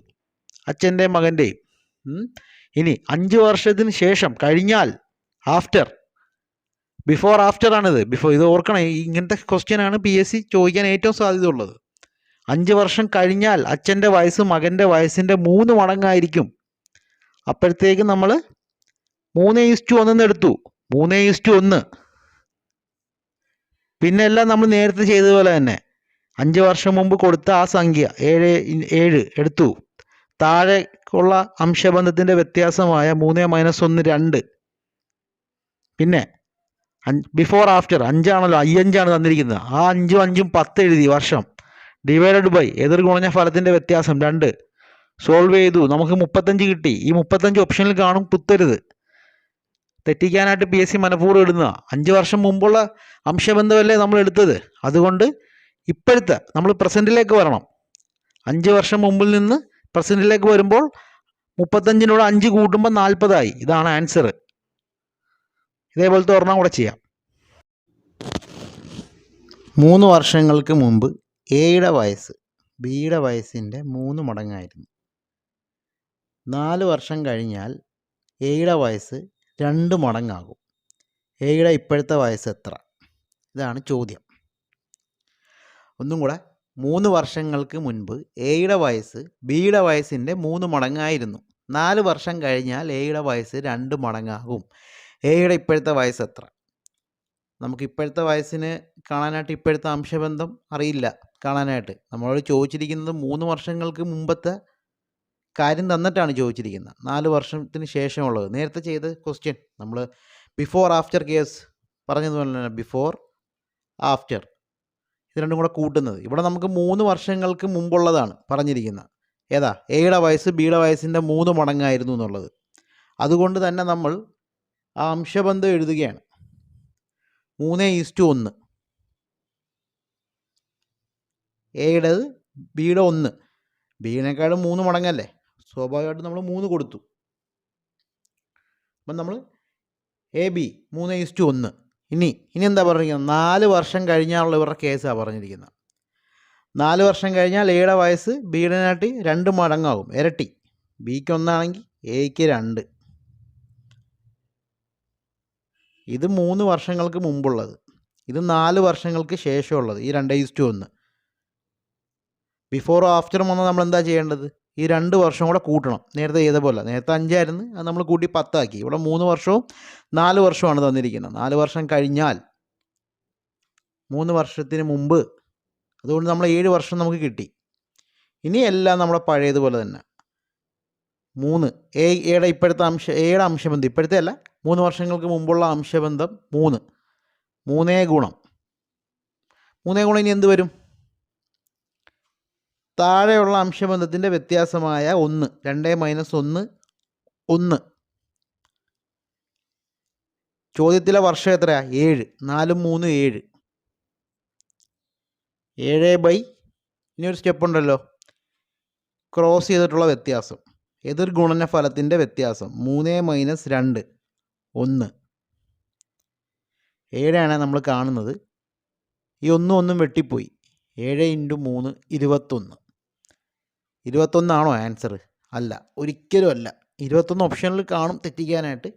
അച്ഛൻ്റെയും മകൻ്റെയും. ഇനി 5 വർഷത്തിന് ശേഷം കഴിഞ്ഞാൽ, ബിഫോർ ആഫ്റ്റർ ആണിത്. ഇത് ഓർക്കണം. ഇങ്ങനത്തെ ക്വസ്റ്റ്യനാണ് PSC ചോദിക്കാൻ ഏറ്റവും സാധ്യതയുള്ളത്. 5 വർഷം കഴിഞ്ഞാൽ അച്ഛൻ്റെ വയസ്സ് മകൻ്റെ വയസ്സിൻ്റെ 3 മടങ്ങായിരിക്കും. അപ്പോഴത്തേക്ക് നമ്മൾ 3:1 എടുത്തു. 3:1. പിന്നെ എല്ലാം നമ്മൾ നേരത്തെ ചെയ്തതുപോലെ തന്നെ 5 വർഷം മുമ്പ് കൊടുത്ത ആ സംഖ്യ 7 എടുത്തു. താഴെ ഉള്ള അംശബന്ധത്തിൻ്റെ വ്യത്യാസമായ 3 - 1 2. പിന്നെ ബിഫോർ ആഫ്റ്റർ 5 ആണല്ലോ, 5 തന്നിരിക്കുന്നത്. ആ 5ഉം 5ഉം 10 എഴുതി വർഷം. ഡിവൈഡഡ് ബൈ എതിർ ഗുണന ഫലത്തിൻ്റെ വ്യത്യാസം 2. സോൾവ് ചെയ്തു. നമുക്ക് 35 കിട്ടി. ഈ 35 ഓപ്ഷനിൽ കാണും, കുത്തരുത്. തെറ്റിക്കാനായിട്ട് PSC മനഃപൂർവ്വം ഇടുന്നതാണ്. 5 വർഷം മുമ്പുള്ള അംശബന്ധമല്ലേ നമ്മൾ എടുത്തത്. അതുകൊണ്ട് ഇപ്പോഴത്തെ നമ്മൾ പ്രസൻറ്റിലേക്ക് വരണം. 5 വർഷം മുമ്പിൽ നിന്ന് പ്രസൻറ്റിലേക്ക് വരുമ്പോൾ 35നോട് 5 കൂട്ടുമ്പോൾ 40 ആയി. ഇതാണ് ആൻസർ. ഇതേപോലത്തെ ഒരെണ്ണം കൂടെ ചെയ്യാം. 3 വർഷങ്ങൾക്ക് മുമ്പ് എയുടെ വയസ്സ് ബിയുടെ വയസ്സിൻ്റെ 3 മടങ്ങായിരുന്നു. 4 വർഷം കഴിഞ്ഞാൽ എയുടെ വയസ്സ് 2 മടങ്ങാകും. എയുടെ ഇപ്പോഴത്തെ വയസ്സ് എത്ര? ഇതാണ് ചോദ്യം. ഒന്നും കൂടെ, 3 വർഷങ്ങൾക്ക് മുൻപ് എയുടെ വയസ്സ് ബിയുടെ വയസ്സിൻ്റെ 3 മടങ്ങായിരുന്നു. 4 വർഷം കഴിഞ്ഞാൽ എയുടെ വയസ്സ് 2 മടങ്ങാകും. എയുടെ ഇപ്പോഴത്തെ വയസ്സ് എത്ര? നമുക്ക് ഇപ്പോഴത്തെ വയസ്സിന് കാണാനായിട്ട് ഇപ്പോഴത്തെ അംശബന്ധം അറിയില്ല കാണാനായിട്ട്. നമ്മളോട് ചോദിച്ചിരിക്കുന്നത് 3 വർഷങ്ങൾക്ക് മുമ്പത്തെ കാര്യം തന്നിട്ടാണ് ചോദിച്ചിരിക്കുന്നത്. 4 വർഷത്തിന് ശേഷമുള്ളത്. നേരത്തെ ചെയ്ത ക്വസ്റ്റ്യൻ നമ്മൾ ബിഫോർ ആഫ്റ്റർ കേസ് പറഞ്ഞതുപോലെ തന്നെ ബിഫോർ ആഫ്റ്റർ ഇത് രണ്ടും കൂടെ കൂട്ടുന്നത്. ഇവിടെ നമുക്ക് 3 വർഷങ്ങൾക്ക് മുമ്പുള്ളതാണ് പറഞ്ഞിരിക്കുന്നത്. ഏതാ? എയുടെ വയസ്സ് ബിയുടെ വയസ്സിൻ്റെ 3 മടങ്ങായിരുന്നു എന്നുള്ളത്. അതുകൊണ്ട് തന്നെ നമ്മൾ ആ അംശബന്ധം എഴുതുകയാണ്. 3:1. എയുടേത് ബിയുടെ 1. ബിയിനേക്കാളും 3 മടങ്ങല്ലേ, സ്വാഭാവികമായിട്ടും നമ്മൾ 3 കൊടുത്തു. അപ്പം നമ്മൾ എ ബി 3:1. ഇനി എന്താ പറഞ്ഞിരിക്കുന്നത്? 4 വർഷം കഴിഞ്ഞാലുള്ള ഇവരുടെ കേസാണ് പറഞ്ഞിരിക്കുന്നത്. 4 വർഷം കഴിഞ്ഞാൽ എയുടെ വയസ്സ് ബിയുടെ നാട്ടി 2 മടങ്ങാകും, ഇരട്ടി. ബിക്ക് 1 ആണെങ്കിൽ എക്ക് 2. ഇത് 3 വർഷങ്ങൾക്ക് മുമ്പുള്ളത്. ഇത് 4 വർഷങ്ങൾക്ക് ശേഷമുള്ളത്. ഈ 2:1. ബിഫോറും ആഫ്റ്ററും വന്നാൽ നമ്മൾ എന്താ ചെയ്യേണ്ടത്? ഈ 2 വർഷം കൂടെ കൂട്ടണം. നേരത്തെ ചെയ്ത പോലെ. നേരത്തെ 5 ആയിരുന്നു, അത് നമ്മൾ കൂട്ടി 10 ആക്കി. ഇവിടെ 3 വർഷവും 4 വർഷവുമാണ് തന്നിരിക്കുന്നത്. 4 വർഷം കഴിഞ്ഞാൽ 3 വർഷത്തിന് മുമ്പ്, അതുകൊണ്ട് നമ്മൾ 7 വർഷം നമുക്ക് കിട്ടി. ഇനി എല്ലാം നമ്മുടെ പഴയതുപോലെ തന്നെ. 3 എയുടെ ഇപ്പോഴത്തെ എയുടെ അംശബന്ധം, ഇപ്പോഴത്തെ അല്ല, 3 വർഷങ്ങൾക്ക് മുമ്പുള്ള അംശബന്ധം 3. 3 ഗുണം ഇനി എന്ത് വരും? താഴെയുള്ള അംശബന്ധത്തിൻ്റെ വ്യത്യാസമായ 1. 2 - 1 1. ചോദ്യത്തിലെ വർഷം എത്രയാ? 7. 4 3 7. 7 ഇനി ഒരു സ്റ്റെപ്പ് ഉണ്ടല്ലോ, ക്രോസ് ചെയ്തിട്ടുള്ള വ്യത്യാസം, എതിർ ഗുണനഫലത്തിൻ്റെ വ്യത്യാസം. 3 - 2 1. 7 നമ്മൾ കാണുന്നത്. ഈ 1 വെട്ടിപ്പോയി. 7 × 3 21. 21 ആൻസർ? അല്ല, ഒരിക്കലും അല്ല. 21 ഓപ്ഷനിൽ കാണും തെറ്റിക്കാനായിട്ട്.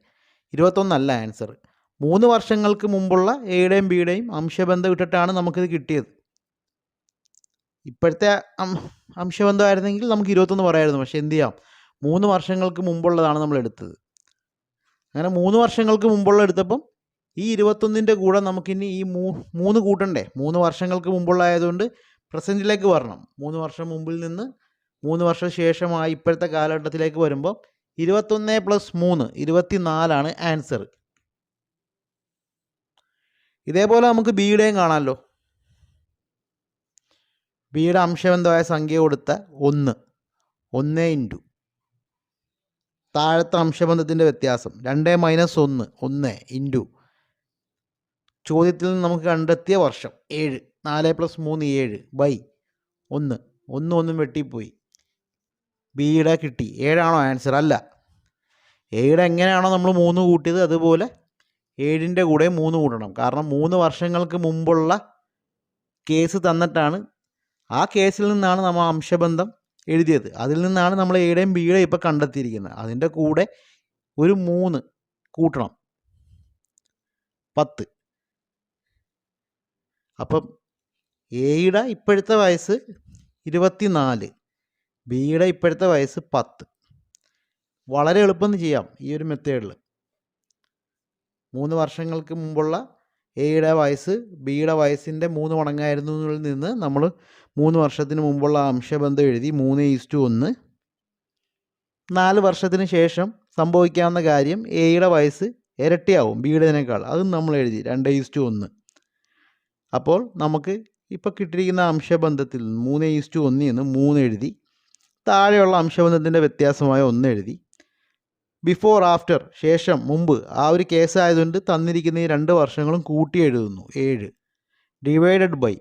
21 അല്ല ആൻസർ. 3 വർഷങ്ങൾക്ക് മുമ്പുള്ള എയുടെയും ബിയുടെയും അംശബന്ധം ഇട്ടിട്ടാണ് നമുക്കിത് കിട്ടിയത്. ഇപ്പോഴത്തെ അംശബന്ധമായിരുന്നെങ്കിൽ നമുക്ക് 21 പറയാമായിരുന്നു. പക്ഷെ എന്ത് ചെയ്യാം, 3 വർഷങ്ങൾക്ക് മുമ്പുള്ളതാണ് നമ്മൾ എടുത്തത്. അങ്ങനെ 3 വർഷങ്ങൾക്ക് മുമ്പുള്ള എടുത്തപ്പം ഈ 21ൻ്റെ കൂടെ നമുക്കിനി ഈ 3 കൂട്ടണ്ടേ? 3 വർഷങ്ങൾക്ക് മുമ്പുള്ള ആയതുകൊണ്ട് പ്രസൻറ്റിലേക്ക് വരണം. 3 വർഷം മുമ്പിൽ നിന്ന് 3 വർഷം ശേഷമായി ഇപ്പോഴത്തെ കാലഘട്ടത്തിലേക്ക് വരുമ്പോൾ 21 + 3 24 ആൻസർ. ഇതേപോലെ നമുക്ക് ബിയുടെയും കാണാമല്ലോ. ബിയുടെ അംശബന്ധമായ സംഖ്യ കൊടുത്ത 1 × താഴത്തെ അംശബന്ധത്തിൻ്റെ വ്യത്യാസം 2 - 1 1 × ചോദ്യത്തിൽ നിന്ന് നമുക്ക് കണ്ടെത്തിയ വർഷം 7. 4 + 3 7 1 1 വെട്ടിപ്പോയി. ബിയുടെ കിട്ടി. 7 ആൻസർ? അല്ല. എയുടെ എങ്ങനെയാണോ നമ്മൾ 3 കൂട്ടിയത് അതുപോലെ 7ൻ്റെ കൂടെ 3 കൂട്ടണം. കാരണം 3 വർഷങ്ങൾക്ക് മുമ്പുള്ള കേസ് തന്നിട്ടാണ്, ആ കേസിൽ നിന്നാണ് നമ്മൾ അംശബന്ധം എഴുതിയത്. അതിൽ നിന്നാണ് നമ്മൾ എയുടെയും ബിയുടെയും ഇപ്പോൾ കണ്ടെത്തിയിരിക്കുന്നത്. അതിൻ്റെ കൂടെ ഒരു 3 കൂട്ടണം, 10. അപ്പം എയുടെ ഇപ്പോഴത്തെ വയസ്സ് 24, ബിയുടെ ഇപ്പോഴത്തെ വയസ്സ് 10. വളരെ എളുപ്പം ചെയ്യാം ഈ ഒരു മെത്തേഡിൽ. 3 വർഷങ്ങൾക്ക് മുമ്പുള്ള എയുടെ വയസ്സ് ബിയുടെ വയസ്സിൻ്റെ 3 മടങ്ങായിരുന്നു എന്നതിൽ നിന്ന് നമ്മൾ 3 വർഷത്തിന് മുമ്പുള്ള അംശബന്ധം എഴുതി 3:1. 4 വർഷത്തിന് ശേഷം സംഭവിക്കാവുന്ന കാര്യം, എയുടെ വയസ്സ് ഇരട്ടിയാവും ബിയുടേതിനേക്കാൾ. അതും നമ്മൾ എഴുതി 2:1. അപ്പോൾ നമുക്ക് ഇപ്പോൾ കിട്ടിയിരിക്കുന്ന അംശബന്ധത്തിൽ 3:1 3 എഴുതി. താഴെയുള്ള അംശബന്ധത്തിൻ്റെ വ്യത്യാസമായ 1 എഴുതി. ബിഫോർ ആഫ്റ്റർ ശേഷം മുമ്പ് ആ ഒരു കേസായതുകൊണ്ട് തന്നിരിക്കുന്ന ഈ 2 വർഷങ്ങളും കൂട്ടി എഴുതുന്നു 7. ഡിവൈഡഡ് ബൈ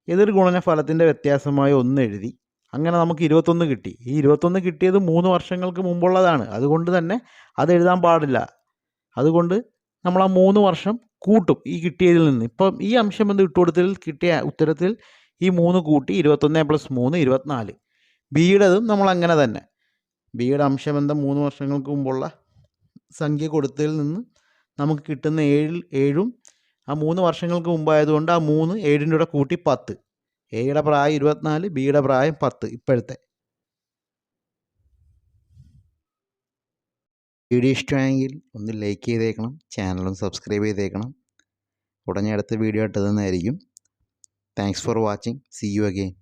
എതിർ ഗുണനഫലത്തിൻ്റെ വ്യത്യാസമായ 1 എഴുതി. അങ്ങനെ നമുക്ക് 21 കിട്ടി. ഈ 21 കിട്ടിയത് 3 വർഷങ്ങൾക്ക് മുമ്പുള്ളതാണ്. അതുകൊണ്ട് തന്നെ അത് എഴുതാൻ പാടില്ല. അതുകൊണ്ട് നമ്മൾ ആ 3 വർഷം കൂട്ടും ഈ കിട്ടിയതിൽ നിന്ന്. ഇപ്പം ഈ അംശബന്ധം ഇട്ട് കൊടുത്തതിൽ കിട്ടിയ ഉത്തരത്തിൽ ഈ 3 കൂട്ടി 21 + 3 24. ബിയുടേതും നമ്മൾ അങ്ങനെ തന്നെ. ബിയുടെ അംശബന്ധം 3 വർഷങ്ങൾക്ക് മുമ്പുള്ള സംഖ്യ കൊടുത്തതിൽ നിന്ന് നമുക്ക് കിട്ടുന്ന 7ഉം ആ 3 വർഷങ്ങൾക്ക് മുമ്പായതുകൊണ്ട് ആ 3 7ൻ്റെ കൂടെ കൂട്ടി 10. എയുടെ പ്രായം 24, ബിയുടെ പ്രായം 10 ഇപ്പോഴത്തെ. വീഡിയോ ഇഷ്ടമായെങ്കിൽ ഒന്ന് ലൈക്ക് ചെയ്തേക്കണം, ചാനലും സബ്സ്ക്രൈബ് ചെയ്തേക്കണം. ഉടനെ അടുത്ത വീഡിയോ ഇട്ടതെന്നായിരിക്കും. Thanks for watching. See you again.